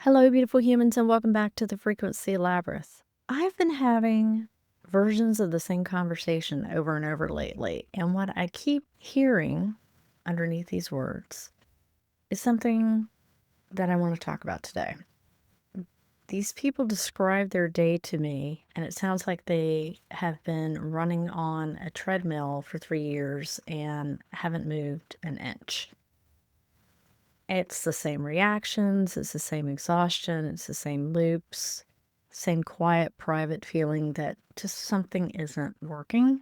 Hello, beautiful humans, and welcome back to the Frequency Labyrinth. I've been having versions of the same conversation over and over lately, and what I keep hearing underneath these words is something that I want to talk about today. These people describe their day to me, and it sounds like they have been running on a treadmill for 3 years and haven't moved an inch. It's the same reactions, it's the same exhaustion, it's the same loops, same quiet, private feeling that just something isn't working.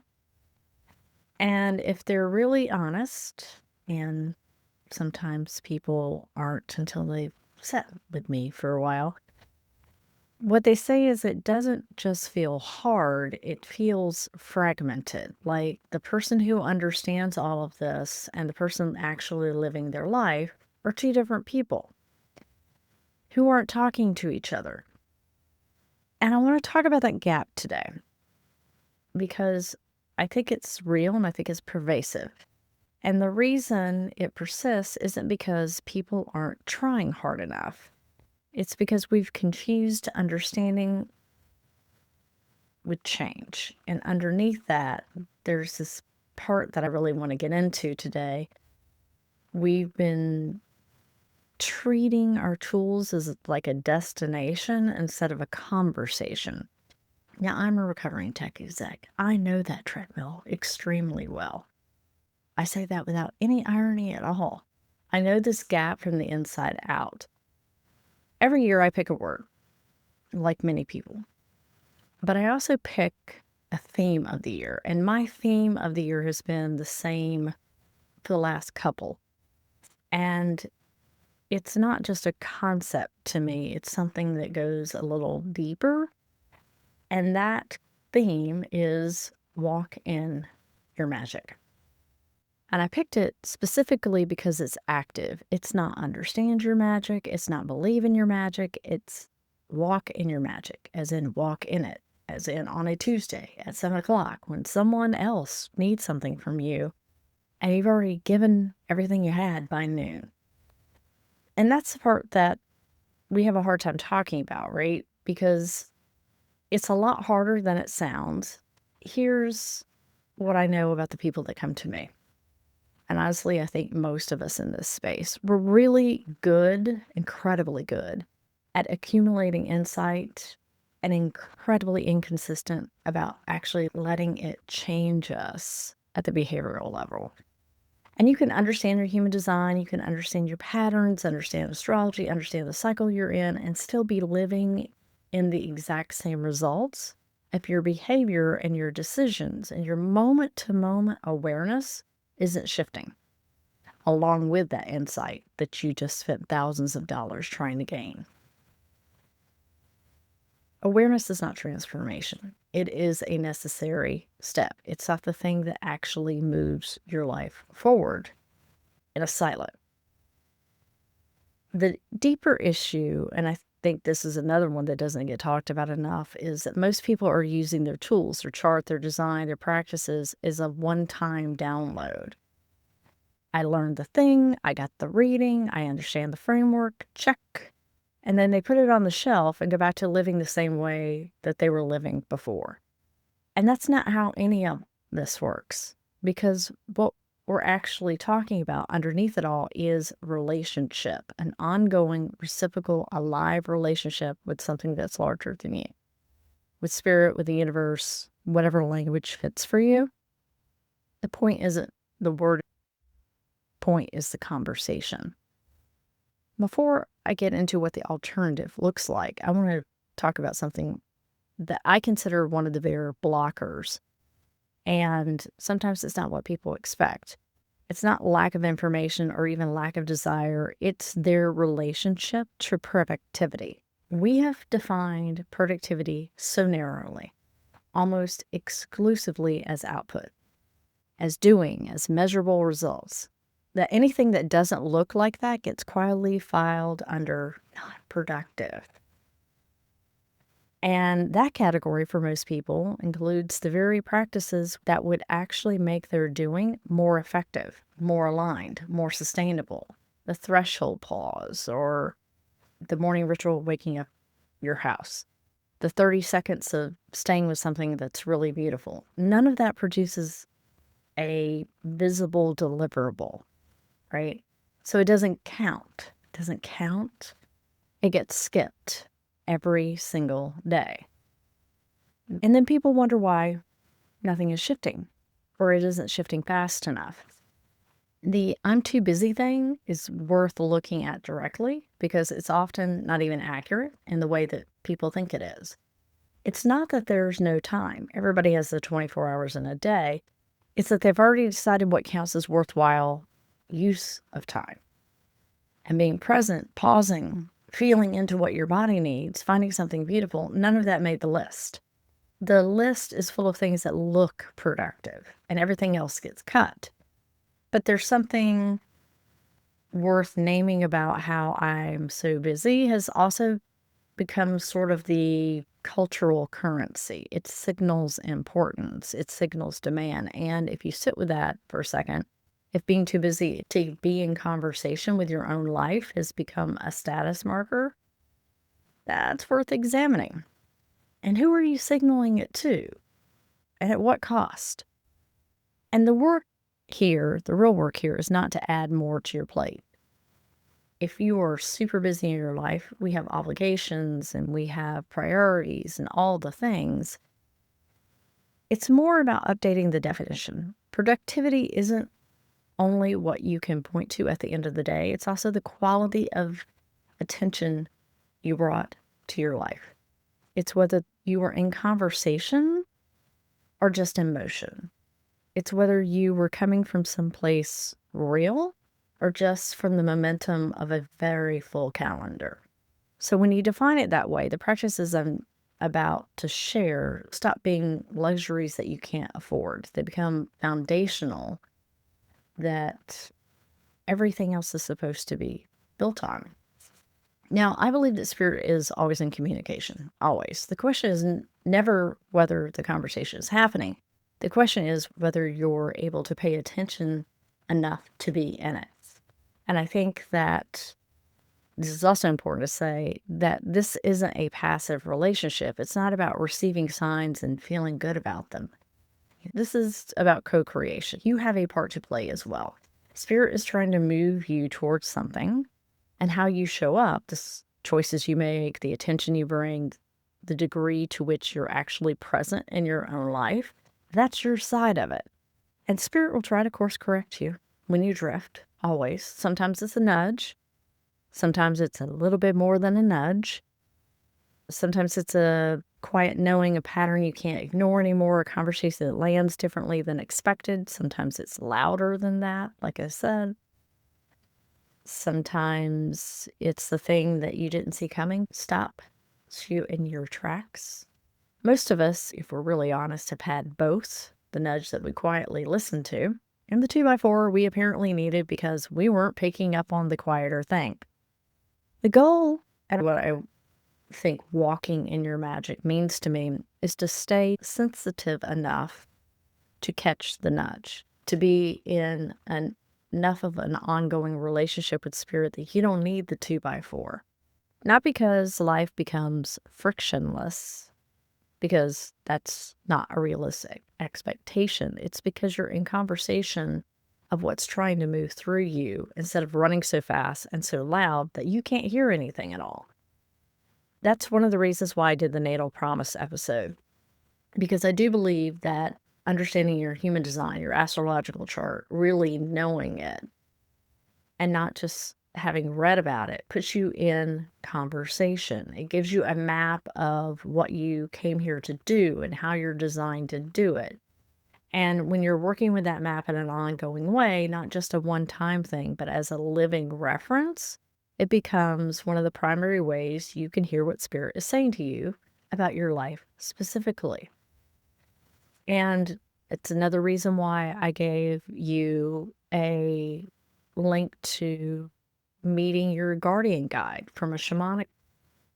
And if they're really honest, and sometimes people aren't until they've sat with me for a while, what they say is it doesn't just feel hard, it feels fragmented. Like the person who understands all of this and the person actually living their life are two different people who aren't talking to each other. And I want to talk about that gap today because I think it's real and I think it's pervasive. And the reason it persists isn't because people aren't trying hard enough. It's because we've confused understanding with change. And underneath that, there's this part that I really want to get into today. We've been treating our tools as like a destination instead of a conversation. Now, I'm a recovering tech exec. I know that treadmill extremely well. I say that without any irony at all. I know this gap from the inside out. Every year I pick a word, like many people, but I also pick a theme of the year. And my theme of the year has been the same for the last couple. And it's not just a concept to me, it's something that goes a little deeper. And that theme is walk in your magic. And I picked it specifically because it's active. It's not understand your magic, it's not believe in your magic, it's walk in your magic, as in walk in it, as in on a Tuesday at 7 o'clock when someone else needs something from you and you've already given everything you had by noon. And that's the part that we have a hard time talking about, right? Because it's a lot harder than it sounds. Here's what I know about the people that come to me. And honestly, I think most of us in this space, we're really good, incredibly good at accumulating insight and incredibly inconsistent about actually letting it change us at the behavioral level. And you can understand your human design, you can understand your patterns, understand astrology, understand the cycle you're in, and still be living in the exact same results if your behavior and your decisions and your moment to moment awareness isn't shifting along with that insight that you just spent thousands of dollars trying to gain. Awareness is not transformation. It is a necessary step. It's not the thing that actually moves your life forward in a silo. The deeper issue, and I think this is another one that doesn't get talked about enough, is that most people are using their tools, their chart, their design, their practices as a one-time download. I learned the thing, I got the reading, I understand the framework, check. And then they put it on the shelf and go back to living the same way that they were living before. And that's not how any of this works, because what we're actually talking about underneath it all is relationship, an ongoing, reciprocal, alive relationship with something that's larger than you, with spirit, with the universe, whatever language fits for you. The point isn't the word, point is the conversation. Before I get into what the alternative looks like, I want to talk about something that I consider one of the bigger blockers. And sometimes it's not what people expect. It's not lack of information or even lack of desire. It's their relationship to productivity. We have defined productivity so narrowly, almost exclusively as output, as doing, as measurable results, that anything that doesn't look like that gets quietly filed under not productive. And that category for most people includes the very practices that would actually make their doing more effective, more aligned, more sustainable. The threshold pause or the morning ritual of waking up your house, the 30 seconds of staying with something that's really beautiful. None of that produces a visible deliverable, right? So it doesn't count. It doesn't count. It gets skipped every single day. And then people wonder why nothing is shifting or it isn't shifting fast enough. The I'm too busy thing is worth looking at directly because it's often not even accurate in the way that people think it is. It's not that there's no time. Everybody has the 24 hours in a day. It's that they've already decided what counts as worthwhile use of time. And being present, pausing, feeling into what your body needs, finding something beautiful, none of that made the list. The list is full of things that look productive and everything else gets cut. But there's something worth naming about how I'm so busy has also become sort of the cultural currency. It signals importance, it signals demand. And if you sit with that for a second, if being too busy to be in conversation with your own life has become a status marker, that's worth examining. And who are you signaling it to? And at what cost? And the work here, the real work here, is not to add more to your plate. If you are super busy in your life, we have obligations and we have priorities and all the things. It's more about updating the definition. Productivity isn't only what you can point to at the end of the day, it's also the quality of attention you brought to your life. It's whether you were in conversation or just in motion. It's whether you were coming from someplace real or just from the momentum of a very full calendar. So when you define it that way, the practices I'm about to share stop being luxuries that you can't afford. They become foundational that everything else is supposed to be built on. Now, I believe that spirit is always in communication, always. The question is never whether the conversation is happening. The question is whether you're able to pay attention enough to be in it. And I think that this is also important to say that this isn't a passive relationship. It's not about receiving signs and feeling good about them. This is about co-creation. You have a part to play as well. Spirit is trying to move you towards something, and how you show up, the choices you make, the attention you bring, the degree to which you're actually present in your own life, that's your side of it. And spirit will try to course correct you when you drift, always. Sometimes it's a nudge. Sometimes it's a little bit more than a nudge. Sometimes it's a quiet knowing, a pattern you can't ignore anymore, a conversation that lands differently than expected. Sometimes it's louder than that, like I said. Sometimes it's the thing that you didn't see coming. Stops you in your tracks. Most of us, if we're really honest, have had both the nudge that we quietly listened to and the 2x4 we apparently needed because we weren't picking up on the quieter thing. The goal, and what I think walking in your magic means to me, is to stay sensitive enough to catch the nudge, to be in enough of an ongoing relationship with spirit that you don't need the 2x4. Not because life becomes frictionless, because that's not a realistic expectation. It's because you're in conversation of what's trying to move through you instead of running so fast and so loud that you can't hear anything at all. That's one of the reasons why I did the Natal Promise episode, because I do believe that understanding your human design, your astrological chart, really knowing it, and not just having read about it, puts you in conversation. It gives you a map of what you came here to do and how you're designed to do it. And when you're working with that map in an ongoing way, not just a one-time thing, but as a living reference, it becomes one of the primary ways you can hear what spirit is saying to you about your life specifically. And it's another reason why I gave you a link to meeting your guardian guide from a shamanic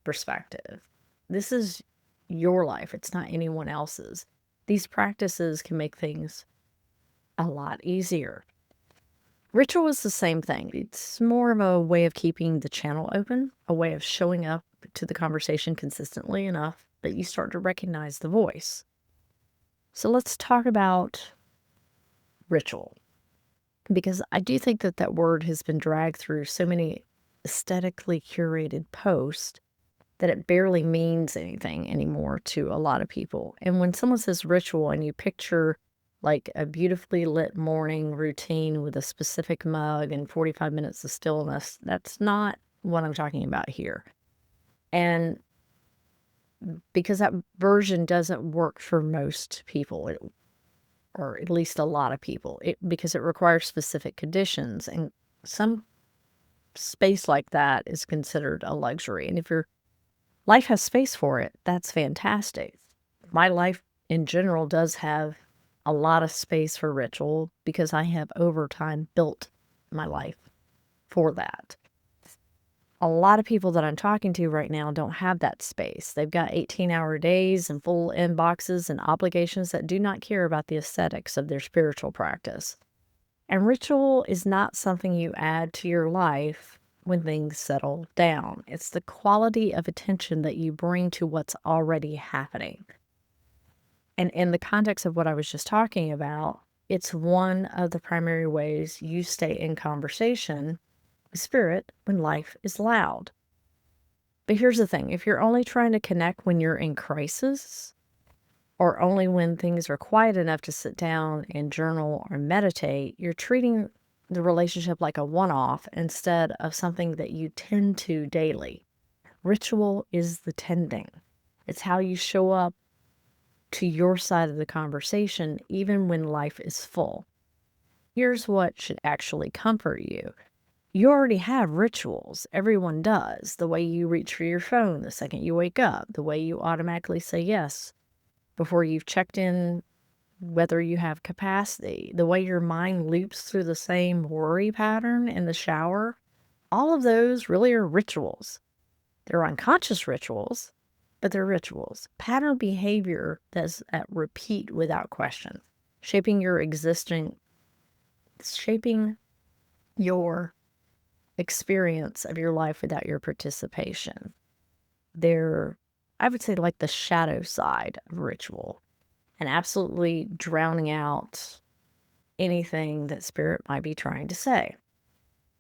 perspective. This is your life. It's not anyone else's. These practices can make things a lot easier. Ritual is the same thing. It's more of a way of keeping the channel open, a way of showing up to the conversation consistently enough that you start to recognize the voice. So let's talk about ritual, because I do think that that word has been dragged through so many aesthetically curated posts that it barely means anything anymore to a lot of people. And when someone says ritual and you picture like a beautifully lit morning routine with a specific mug and 45 minutes of stillness, that's not what I'm talking about here. And because that version doesn't work for most people, or at least a lot of people, because it requires specific conditions, and some space like that is considered a luxury. And if your life has space for it, that's fantastic. My life in general does have a lot of space for ritual because I have over time built my life for that. A lot of people that I'm talking to right now don't have that space. They've got 18-hour days and full inboxes and obligations that do not care about the aesthetics of their spiritual practice. And ritual is not something you add to your life when things settle down. It's the quality of attention that you bring to what's already happening. And in the context of what I was just talking about, it's one of the primary ways you stay in conversation with spirit when life is loud. But here's the thing, if you're only trying to connect when you're in crisis, or only when things are quiet enough to sit down and journal or meditate, you're treating the relationship like a one-off instead of something that you tend to daily. Ritual is the tending. It's how you show up to your side of the conversation, even when life is full. Here's what should actually comfort you. You already have rituals. Everyone does. The way you reach for your phone the second you wake up, the way you automatically say yes before you've checked in whether you have capacity, the way your mind loops through the same worry pattern in the shower. All of those really are rituals. They're unconscious rituals, but they're rituals. Pattern behavior that's at repeat without question, shaping your experience of your life without your participation. They're, I would say, like the shadow side of ritual, and absolutely drowning out anything that spirit might be trying to say.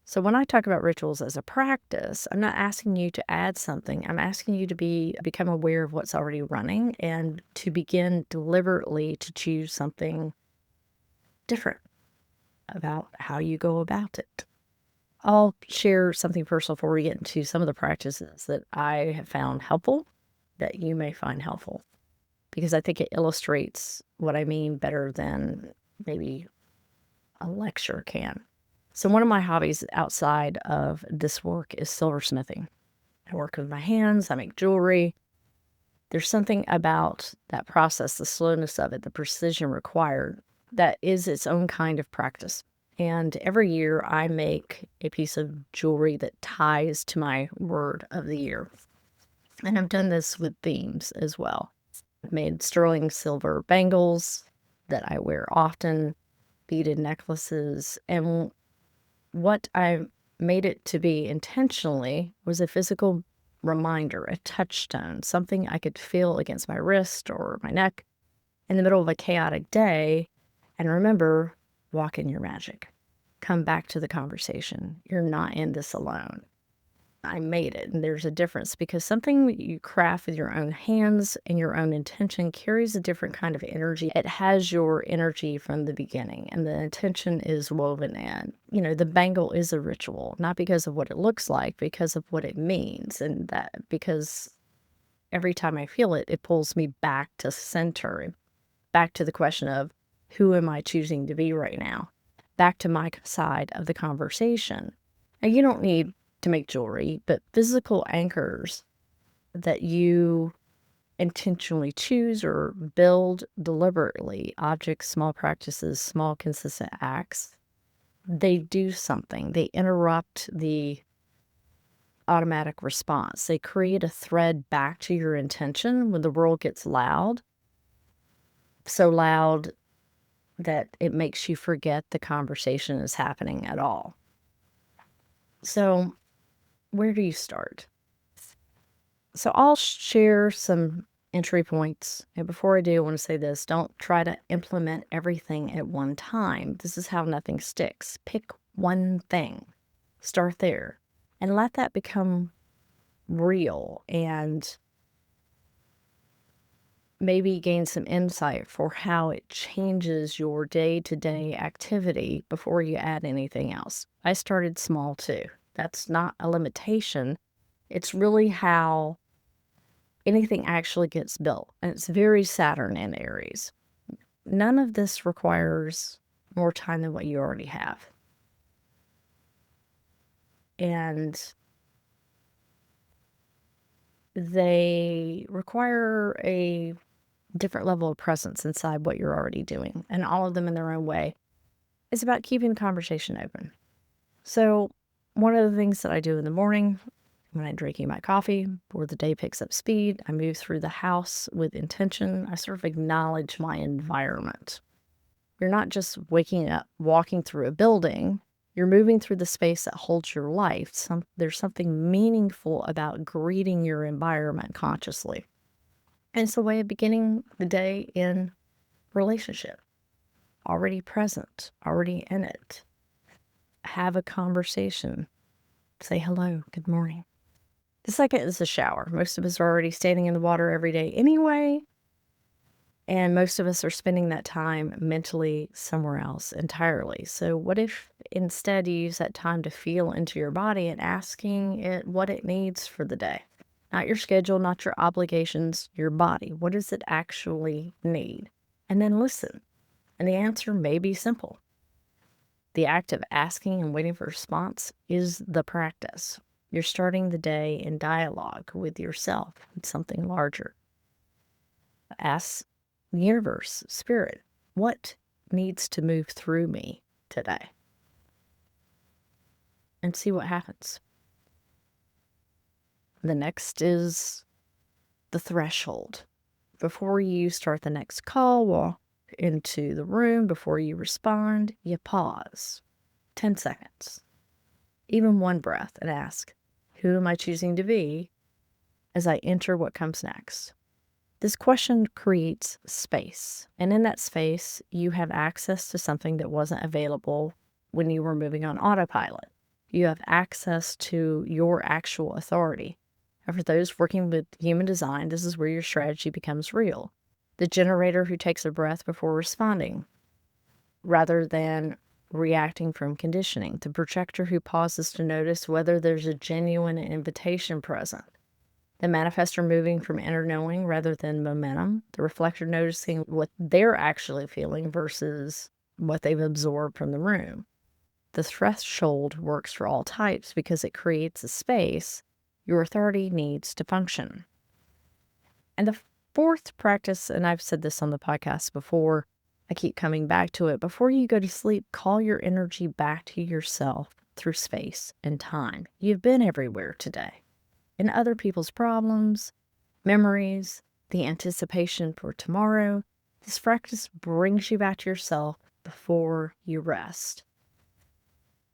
So when I talk about rituals as a practice, I'm not asking you to add something. I'm asking you to become aware of what's already running and to begin deliberately to choose something different about how you go about it. I'll share something personal before we get into some of the practices that I have found helpful that you may find helpful, because I think it illustrates what I mean better than maybe a lecture can. So one of my hobbies outside of this work is silversmithing. I work with my hands, I make jewelry. There's something about that process, the slowness of it, the precision required, that is its own kind of practice. And every year I make a piece of jewelry that ties to my word of the year. And I've done this with themes as well. I've made sterling silver bangles that I wear often, beaded necklaces, and what I made it to be intentionally was a physical reminder, a touchstone, something I could feel against my wrist or my neck in the middle of a chaotic day. And remember, walk in your magic. Come back to the conversation. You're not in this alone. I made it. And there's a difference, because something that you craft with your own hands and your own intention carries a different kind of energy. It has your energy from the beginning, and the intention is woven in. You know, the bangle is a ritual, not because of what it looks like, because of what it means. And that, because every time I feel it, it pulls me back to center, back to the question of who am I choosing to be right now? Back to my side of the conversation. And you don't need to make jewelry, but physical anchors that you intentionally choose or build deliberately, objects, small practices, small consistent acts, they do something. They interrupt the automatic response. They create a thread back to your intention when the world gets loud. So loud that it makes you forget the conversation is happening at all. So, where do you start? So, I'll share some entry points. And before I do, I want to say this: don't try to implement everything at one time. This is how nothing sticks. Pick one thing, start there, and let that become real, and maybe gain some insight for how it changes your day-to-day activity before you add anything else. I started small too. That's not a limitation. It's really how anything actually gets built. And it's very Saturn and Aries. None of this requires more time than what you already have. And they require a different level of presence inside what you're already doing, and all of them in their own way. It's about keeping the conversation open. So, one of the things that I do in the morning when I'm drinking my coffee, before the day picks up speed, I move through the house with intention. I sort of acknowledge my environment. You're not just waking up, walking through a building. You're moving through the space that holds your life. There's something meaningful about greeting your environment consciously. And it's a way of beginning the day in relationship, already present, already in it. Have a conversation. Say hello, good morning. The second is the shower. Most of us are already standing in the water every day anyway, and most of us are spending that time mentally somewhere else entirely. So what if instead you use that time to feel into your body and asking it what it needs for the day? Not your schedule, not your obligations, your body. What does it actually need? And then listen. And the answer may be simple. The act of asking and waiting for a response is the practice. You're starting the day in dialogue with yourself and something larger. Ask the universe, spirit, what needs to move through me today? And see what happens. The next is the threshold. Before you start the next call, walk into the room, before you respond, you pause 10 seconds, even one breath, and ask, who am I choosing to be as I enter what comes next? This question creates space, and in that space, you have access to something that wasn't available when you were moving on autopilot. You have access to your actual authority. And for those working with human design, this is where your strategy becomes real. The generator who takes a breath before responding, rather than reacting from conditioning. The projector who pauses to notice whether there's a genuine invitation present. The manifestor moving from inner knowing rather than momentum. The reflector noticing what they're actually feeling versus what they've absorbed from the room. The threshold works for all types because it creates a space your authority needs to function. And the fourth practice, and I've said this on the podcast before, I keep coming back to it. Before you go to sleep, call your energy back to yourself through space and time. You've been everywhere today. In other people's problems, memories, the anticipation for tomorrow. This practice brings you back to yourself before you rest.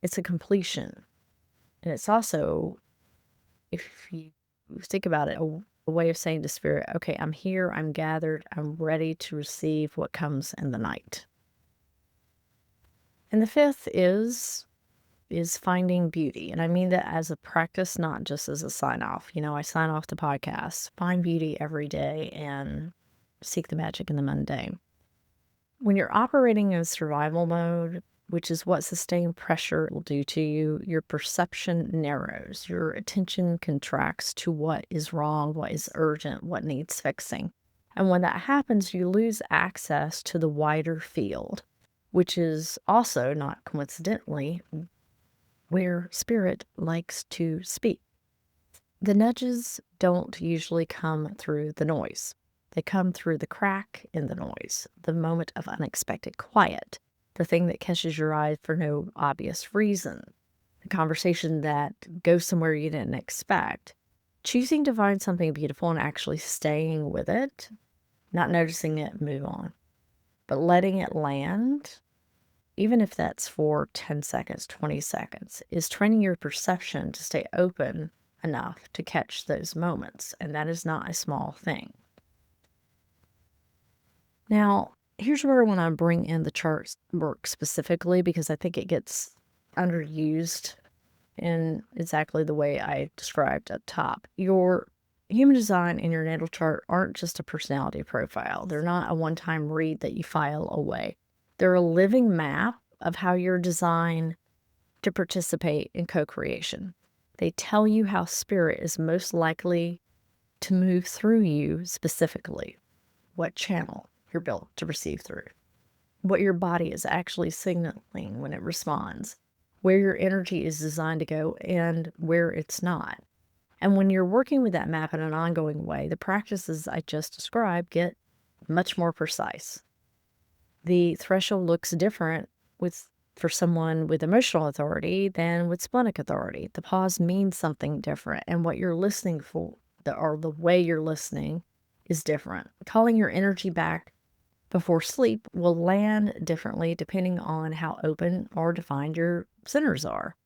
It's a completion. And it's also, if you think about it, a way of saying to spirit, okay, I'm here, I'm gathered, I'm ready to receive what comes in the night. And the fifth is finding beauty. And I mean that as a practice, not just as a sign off. I sign off the podcast, find beauty every day and seek the magic in the mundane. When you're operating in survival mode, which is what sustained pressure will do to you, your perception narrows. Your attention contracts to what is wrong, what is urgent, what needs fixing. And when that happens, you lose access to the wider field, which is also, not coincidentally, where spirit likes to speak. The nudges don't usually come through the noise. They come through the crack in the noise, the moment of unexpected quiet, the thing that catches your eye for no obvious reason, the conversation that goes somewhere you didn't expect. Choosing to find something beautiful and actually staying with it, not noticing it, move on. but letting it land, even if that's for 10 seconds, 20 seconds, is training your perception to stay open enough to catch those moments. And that is not a small thing. Now, here's where I want to bring in the chart work specifically, because I think it gets underused in exactly the way I described up top. Your human design and your natal chart aren't just a personality profile. They're not a one-time read that you file away. They're a living map of how you're designed to participate in co-creation. They tell you how spirit is most likely to move through you specifically, what channel you're built to receive through, what your body is actually signaling when it responds, where your energy is designed to go and where it's not. And when you're working with that map in an ongoing way, the practices I just described get much more precise. The threshold looks different for someone with emotional authority than with splenic authority. The pause means something different, and what you're listening for, or the way you're listening, is different. Calling your energy back before sleep will land differently depending on how open or defined your centers are.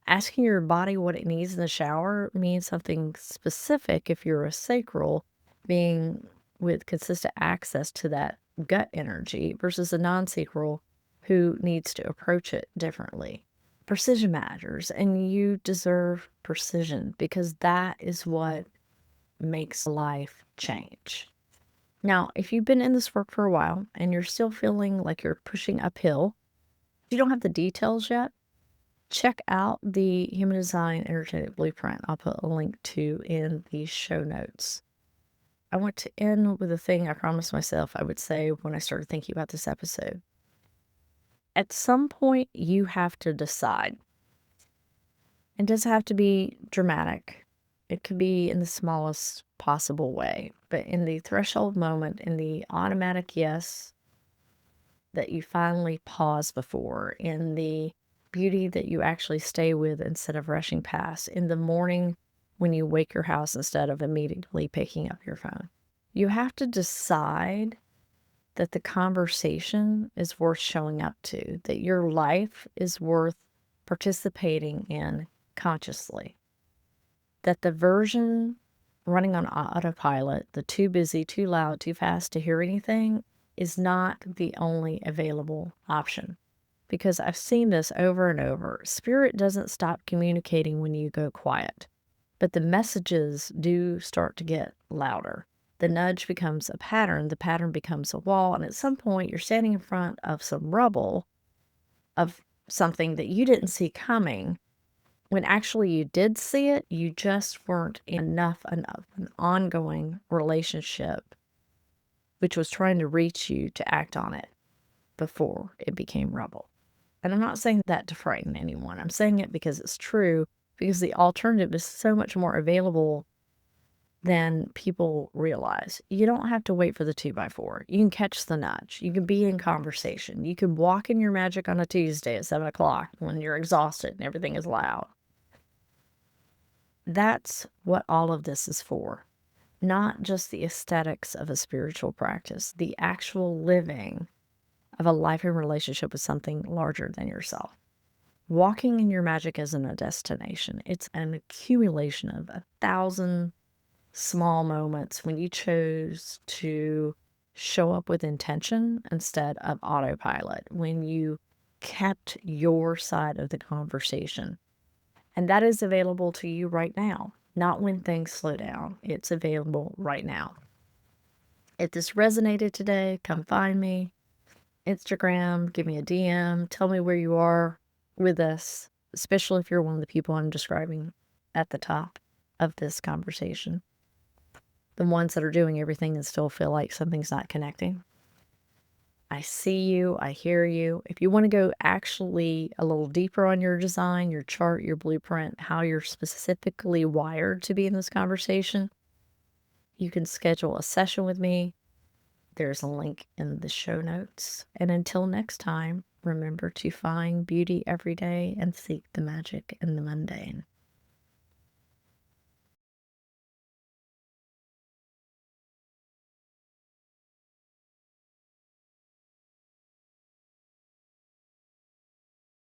Asking your body what it needs in the shower means something specific if you're a sacral being with consistent access to that gut energy versus a non-sacral who needs to approach it differently. Precision matters, and you deserve precision because that is what makes life change. Now, if you've been in this work for a while and you're still feeling like you're pushing uphill, you don't have the details yet, check out the Human Design Energetic Blueprint I'll put a link to in the show notes. I want to end with a thing I promised myself I would say when I started thinking about this episode. At some point, you have to decide. It doesn't have to be dramatic. It could be in the smallest possible way, but in the threshold moment, in the automatic yes that you finally pause before, in the beauty that you actually stay with instead of rushing past, in the morning when you wake your house instead of immediately picking up your phone. You have to decide that the conversation is worth showing up to, that your life is worth participating in consciously, that the version running on autopilot, the too busy, too loud, too fast to hear anything, is not the only available option. Because I've seen this over and over. Spirit doesn't stop communicating when you go quiet, but the messages do start to get louder. The nudge becomes a pattern, the pattern becomes a wall, and at some point you're standing in front of some rubble of something that you didn't see coming. When actually you did see it, you just weren't enough an ongoing relationship, which was trying to reach you to act on it before it became rubble. And I'm not saying that to frighten anyone. I'm saying it because it's true, because the alternative is so much more available than people realize. You don't have to wait for the 2x4. You can catch the nudge. You can be in conversation. You can walk in your magic on a Tuesday at 7 o'clock when you're exhausted and everything is loud. That's what all of this is for. Not just the aesthetics of a spiritual practice, the actual living of a life and relationship with something larger than yourself. Walking in your magic isn't a destination. It's an accumulation of 1,000 small moments when you chose to show up with intention instead of autopilot, when you kept your side of the conversation. And that is available to you right now, not when things slow down. It's available right now. If this resonated today, come find me. Instagram, give me a DM, tell me where you are with this, especially if you're one of the people I'm describing at the top of this conversation. The ones that are doing everything and still feel like something's not connecting. I see you, I hear you. If you want to go actually a little deeper on your design, your chart, your blueprint, how you're specifically wired to be in this conversation, you can schedule a session with me. There's a link in the show notes. And until next time, remember to find beauty every day and seek the magic in the mundane.